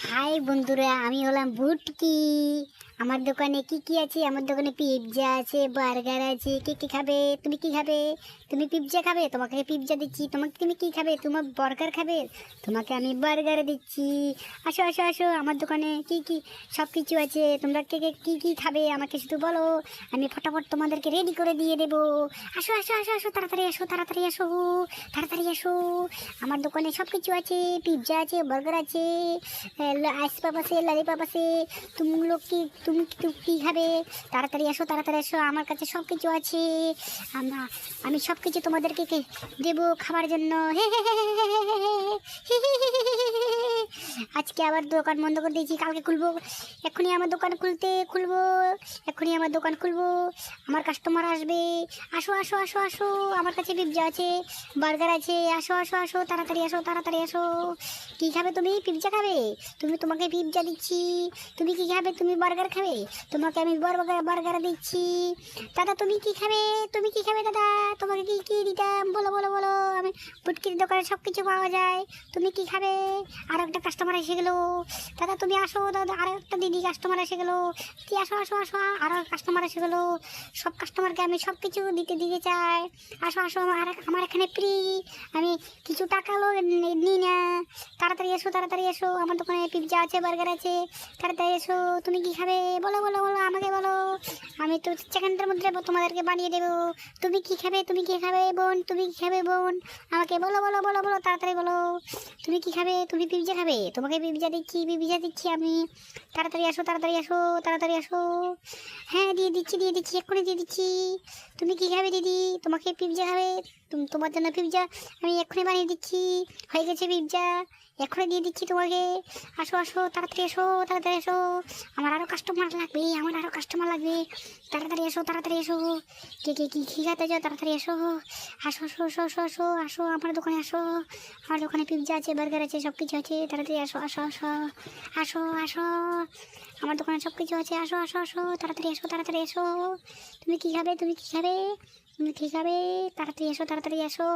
High বন্ধুরা, আমি হলাম ভুটকি। আমার দোকানে কি কি আছে? আমার দোকানে পিৎজা আছে, বার্গার আছে। কি কি খাবে? তুমি কি খাবে? তুমি পিৎজা খাবে? তোমাকে পিৎজা দিচ্ছি। তুমি কি খাবে? তোমার বার্গার খাবে? তোমাকে আমি বার্গার দিচ্ছি। আসো আসো আসো, আমার দোকানে কি কি সব কিছু আছে। তোমরা কে কে কি কি খাবে আমাকে শুধু বলো, আমি ফটাফট তোমাদেরকে রেডি করে দিয়ে দেবো। আসো আসো আসো আসো, তাড়াতাড়ি আসো, তাড়াতাড়ি আসো, তাড়াতাড়ি আসো। আমার দোকানে সব কিছু আছে, পিৎজা আছে, বার্গার আছে, আইসপাপ আছে, ললিপপ আছে। তুমি কি খাবে? তাড়াতাড়ি আসো, তাড়াতাড়ি আসো, আমার কাছে সব কিছু আছে। আমি সব কিছু তোমাদেরকে দেবো খাবার জন্য। হে হে হে হে হে হে হে হে হে হে হে হে হে। আজকে আবার দোকান বন্ধ করে দিয়েছি, কালকে খুলবো। এক্ষুনি আমার দোকান খুলবো। এক্ষুনি আমার দোকান খুলবো, আমার কাস্টমার আসবে। আসো আসো আসো আসো, আমার কাছে পিৎজা আছে, বার্গার আছে। আসো আসো আসো, তাড়াতাড়ি আসো, তাড়াতাড়ি আসো। কি খাবে তুমি? পিৎজা খাবে? তোমাকে পিৎজা দিচ্ছি। তুমি কি খাবে? তুমি বার্গার খাবে? তোমাকে আমি বার্গার দিচ্ছি। দাদা তুমি কি খাবে? তুমি কি খাবে দাদা? তোমাকে কি কি দিতাম? বলো বলো বলো। আমি পুটকির দোকানে সব কিছু পাওয়া যায়। তুমি কি খাবে? আর একটা কাস্টমার এসে গেলো। দাদা তুমি আসো, দাদা আর একটা দিদি কাস্টমার এসে গেলো। কি আসো আসো আসো, আরও কাস্টমার এসে গেলো। সব কাস্টমারকে আমি সব কিছু দিতে চাই। আসো আসো, আমার এখানে ফ্রি। আমি কিছু টাকাও নিই না। তাড়াতাড়ি এসো, তাড়াতাড়ি এসো, আমার দোকানে পিৎজা আছে, বার্গার আছে। তাড়াতাড়ি এসো। তুমি কি খাবে? বলো বলো বলো, আমাকে বলো। আমি তো সেকেন্ডের মধ্যে তোমাদেরকে বানিয়ে দেবো। তুমি কি খাবে? তুমি কি খাবে বোন? তুমি কি খাবে বোন? আমাকে বলো বলো বলো বলো, তাড়াতাড়ি বলো। তুমি কি খাবে? তুমি পিৎজা খাবে? তোমাকে পিৎজা দিচ্ছি আমি। তাড়াতাড়ি আসো, তাড়াতাড়ি আসো, তাড়াতাড়ি আসো। হ্যাঁ দিয়ে দিচ্ছি, এক্ষুনি দিয়ে দিচ্ছি। তুমি কি খাবে দিদি? তোমাকে পিৎজা খাবে? তোমার জন্য পিৎজা আমি এক্ষুনি বানিয়ে দিচ্ছি। হয়ে গেছে পিৎজা, এক্ষুনি দিয়ে দিচ্ছি তোমাকে। আসো আসো, তাড়াতাড়ি এসো, তাড়াতাড়ি এসো। আমার আরও কাস্টমার লাগবে, আমার আরও কাস্টমার লাগবে। তাড়াতাড়ি এসো, তাড়াতাড়ি এসো। কে কে কি খেতে যাও? তাড়াতাড়ি এসো। আসো আসো আসো আসো আসো আসো, আমার দোকানে আসো। আমার দোকানে পিৎজা আছে, বার্গার আছে, সব কিছু আছে। তাড়াতাড়ি আসো আসো আসো আসো আসো, আমার দোকানে সব কিছু আছে। আসো আসো আসো, তাড়াতাড়ি এসো, তাড়াতাড়ি এসো। তুমি কি খাবে? তুমি কি খাবে? তুমি কি খাবে? তাড়াতাড়ি এসো, তাড়াতাড়ি এসো।